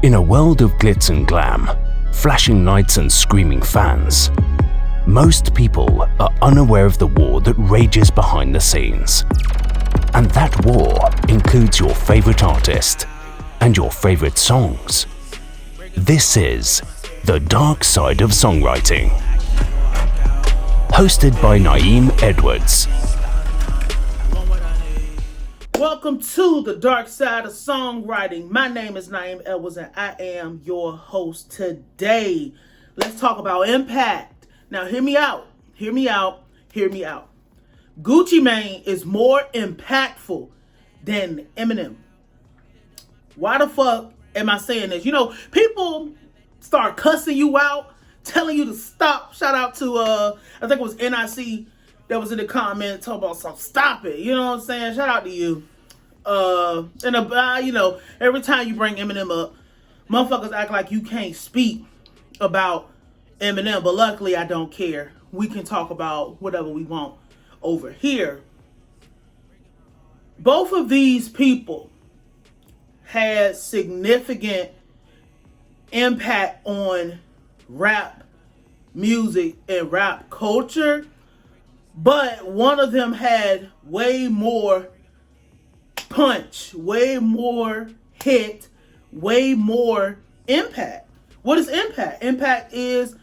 In a world of glitz and glam, flashing lights and screaming fans, most people are unaware of the war that rages behind the scenes. And that war includes your favorite artist and your favorite songs. This is The Dark Side of Songwriting. Hosted by Nayim Edwards. Welcome to The Dark Side of Songwriting. My name is Nayim Edwards and I am your host today. Let's talk about impact. Now hear me out. Hear me out. Hear me out. Gucci Mane is more impactful than Eminem. Why the fuck am I saying this? You know, people start cussing you out, telling you to stop. Shout out to, I think it was NIC that was in the comment talking about some stop it. You know what I'm saying? Shout out to you. You know, every time you bring Eminem up, motherfuckers act like you can't speak about Eminem. But luckily, I don't care. We can talk about whatever we want over here. Both of these people had significant impact on rap music and rap culture, but one of them had way more punch, way more hit, way more impact. What is impact? Impact is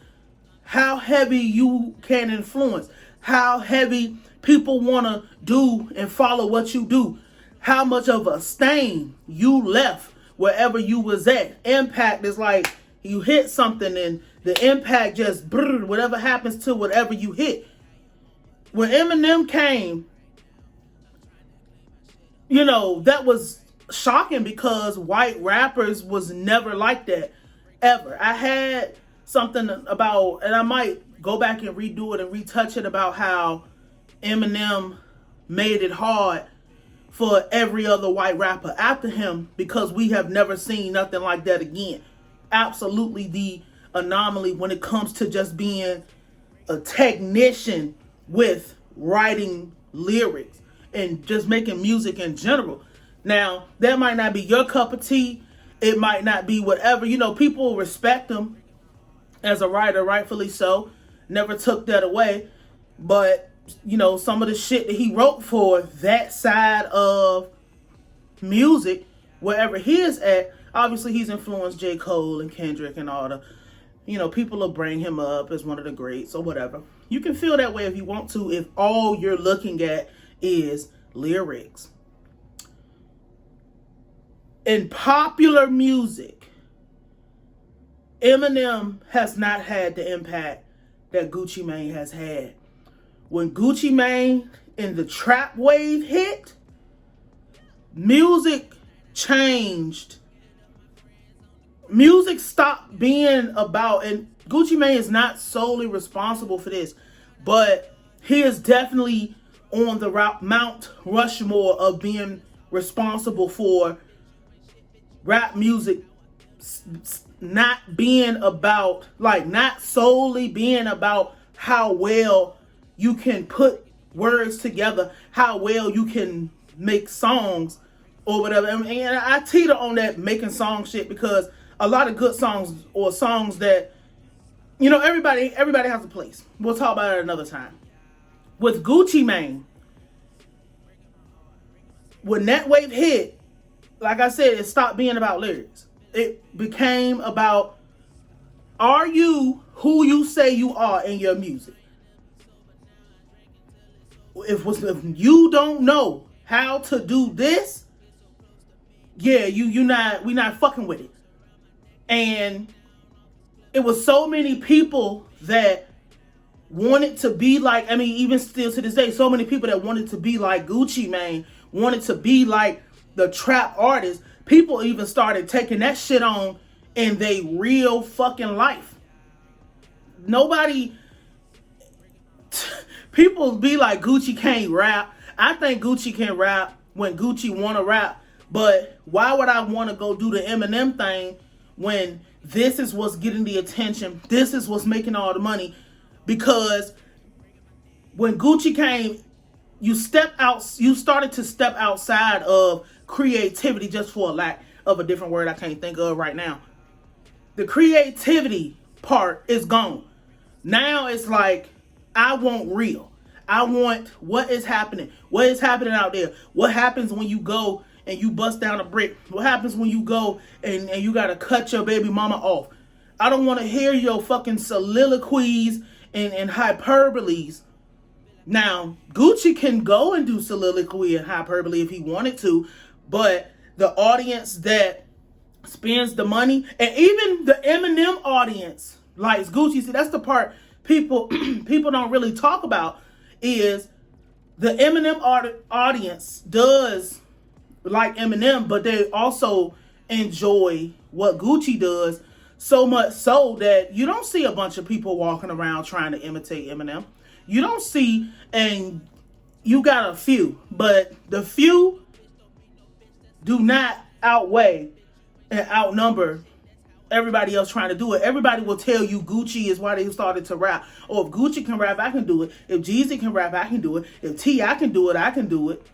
how heavy you can influence, how heavy people want to do and follow what you do, how much of a stain you left wherever you was at. Impact is like you hit something and the impact just whatever happens to whatever you hit. When Eminem came, you know, that was shocking because white rappers was never like that, ever. I had something about, and I might go back and redo it and retouch it about how Eminem made it hard for every other white rapper after him because we have never seen nothing like that again. Absolutely the anomaly when it comes to just being a technician with writing lyrics and just making music in general. Now, that might not be your cup of tea. It might not be whatever. You know, people respect him as a writer, rightfully so. Never took that away. But, you know, some of the shit that he wrote for that side of music, wherever he is at, obviously he's influenced J. Cole and Kendrick and all the, you know, people will bring him up as one of the greats or whatever. You can feel that way if you want to, if all you're looking at is lyrics. In popular music, Eminem has not had the impact that Gucci Mane has had. When Gucci Mane and the trap wave hit, music changed. Music stopped being about, and Gucci Mane is not solely responsible for this, but he is definitely on the Mount Rushmore of being responsible for rap music not being about, like, not solely being about how well you can put words together, how well you can make songs or whatever. And I teeter on that making song shit because a lot of good songs or songs that, you know, everybody has a place. We'll talk about it another time. With Gucci Mane, when that wave hit, like I said, it stopped being about lyrics. It became about, are you who you say you are in your music? If you don't know how to do this, yeah, we not fucking with it. And it was so many people that wanted to be like, I mean, even still to this day, so many people that wanted to be like Gucci Mane, wanted to be like the trap artist. People even started taking that shit on in their real fucking life. People be like, Gucci can't rap. I think Gucci can rap when Gucci want to rap. But why would I want to go do the Eminem thing when this is what's getting the attention? This is what's making all the money. Because when Gucci came, you started to step outside of creativity just for a lack. of a different word I can't think of right now. The creativity part is gone. Now it's like, I want real. I want what is happening. What is happening out there? What happens when you go and you bust down a brick? What happens when you go and you gotta cut your baby mama off? I don't want to hear your fucking soliloquies and hyperboles. Now, Gucci can go and do soliloquy and hyperbole if he wanted to, but the audience that spends the money, and even the Eminem audience likes Gucci. See, that's the part people don't really talk about, is the Eminem audience does like Eminem, but they also enjoy what Gucci does, so much so that you don't see a bunch of people walking around trying to imitate Eminem. You don't see, and you got a few, but the few do not outweigh and outnumber everybody else trying to do it. Everybody will tell you Gucci is why they started to rap. Or if Gucci can rap, I can do it. If Jeezy can rap, I can do it. If T.I. can do it, I can do it.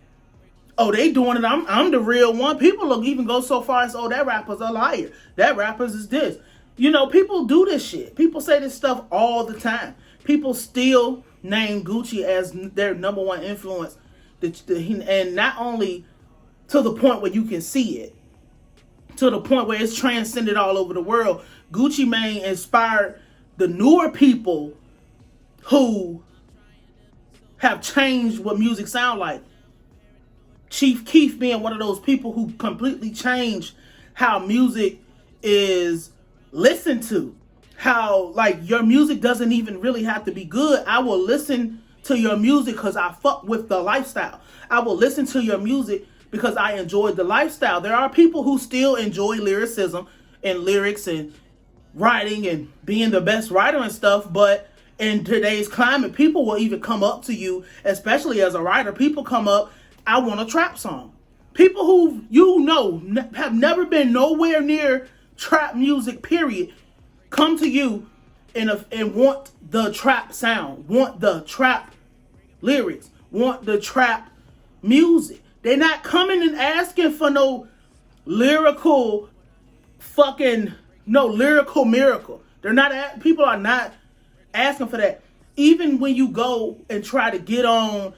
Oh, they doing it. I'm the real one. People will even go so far as, oh, that rapper's a liar. That rapper's is this. You know, people do this shit. People say this stuff all the time. People still name Gucci as their number one influence. And not only to the point where you can see it, to the point where it's transcended all over the world. Gucci Mane inspired the newer people who have changed what music sound like. Chief Keef being one of those people who completely changed how music is listened to. How, like, your music doesn't even really have to be good. I will listen to your music because I fuck with the lifestyle. I will listen to your music because I enjoyed the lifestyle. There are people who still enjoy lyricism and lyrics and writing and being the best writer and stuff, but in today's climate, people will even come up to you, especially as a writer. People come up, I want a trap song. People who you know have never been nowhere near trap music, period, come to you and want the trap sound, want the trap lyrics, want the trap music. They're not coming and asking for no lyrical miracle. People are not asking for that. Even when you go and try to get on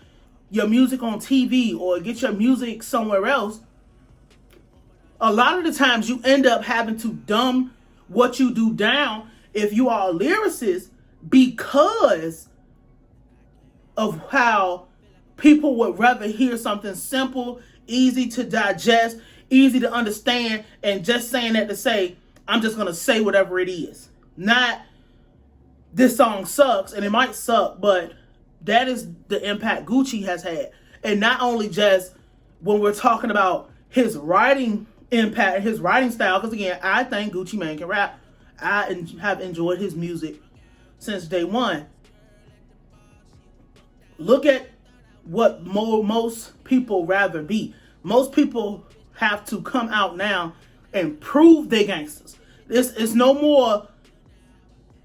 your music on TV or get your music somewhere else, a lot of the times you end up having to dumb what you do down if you are a lyricist because of how people would rather hear something simple, easy to digest, easy to understand, and just saying that to say, I'm just going to say whatever it is. Not, this song sucks, and it might suck, but that is the impact Gucci has had. And not only just when we're talking about his writing impact, his writing style, because again, I think Gucci Mane can rap. I have enjoyed his music since day one. Look at what most people rather be. Most people have to come out now and prove they gangsters. This is no more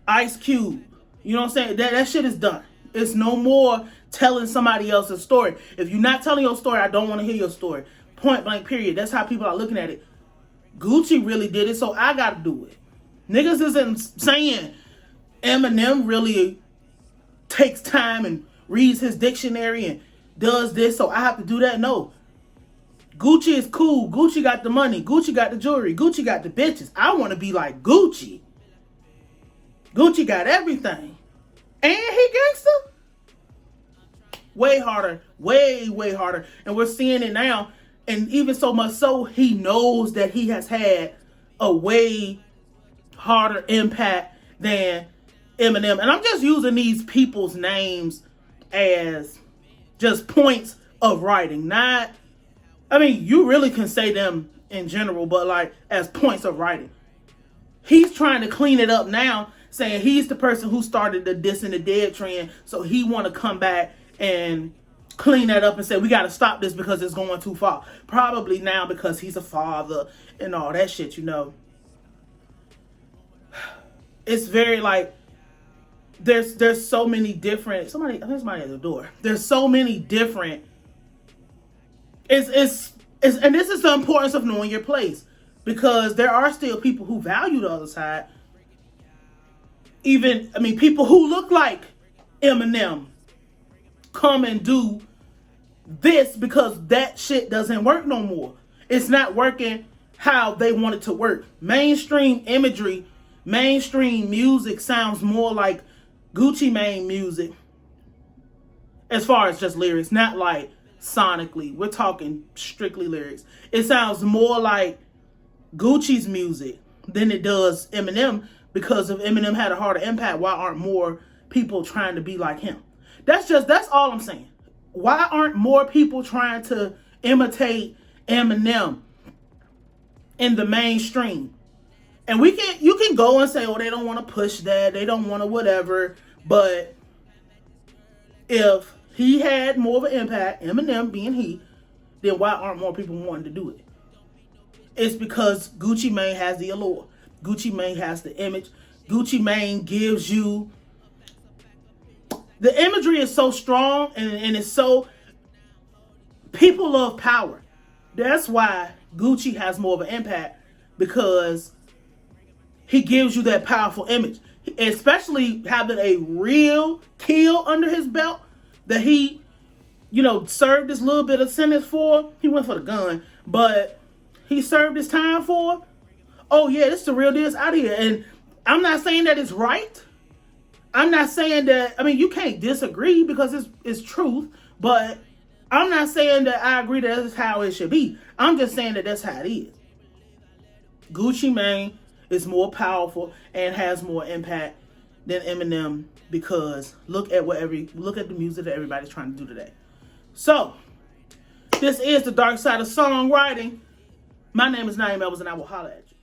Ice Cube. You know what I'm saying? That shit is done. It's no more telling somebody else's story. If you're not telling your story, I don't want to hear your story. Point blank, period. That's how people are looking at it. Gucci really did it, so I got to do it. Niggas isn't saying Eminem really takes time and reads his dictionary and does this, so I have to do that. No. Gucci is cool. Gucci got the money. Gucci got the jewelry. Gucci got the bitches. I want to be like Gucci. Gucci got everything. And he gangster? Way harder. Way, way harder. And we're seeing it now. And even so much so, he knows that he has had a way harder impact than Eminem. And I'm just using these people's names as just points of writing. Not, I mean, you really can say them in general, but like as points of writing. He's trying to clean it up now, saying he's the person who started the diss and the dead trend, so he want to come back and clean that up and say, we got to stop this because it's going too far. Probably now because he's a father and all that shit, you know. It's very like, there's so many different, somebody at the door. There's so many different, and this is the importance of knowing your place. because there are still people who value the other side. Even, I mean, people who look like Eminem come and do this because that shit doesn't work no more. It's not working how they want it to work. Mainstream imagery, mainstream music sounds more like Gucci Mane music as far as just lyrics, not like sonically. We're talking strictly lyrics. It sounds more like Gucci's music than it does Eminem, because if Eminem had a harder impact, why aren't more people trying to be like him? That's all I'm saying. Why aren't more people trying to imitate Eminem in the mainstream? And you can go and say, oh, they don't want to push that, they don't want to whatever. But if he had more of an impact, Eminem being he, then why aren't more people wanting to do it? It's because Gucci Mane has the allure. Gucci Mane has the image. Gucci Mane gives you... The imagery is so strong and it's so... People love power. That's why Gucci has more of an impact, because he gives you that powerful image. Especially having a real kill under his belt that he, served this little bit of sentence for. He went for the gun, but he served his time for. Oh yeah, this is the real deal. It's out here. And I'm not saying that it's right. I'm not saying that, you can't disagree because it's truth, but I'm not saying that I agree that that's how it should be. I'm just saying that that's how it is. Gucci Mane is more powerful and has more impact than Eminem, because look at the music that everybody's trying to do today. So, this is the dark side of songwriting. My name is Nayim, and I will holler at you.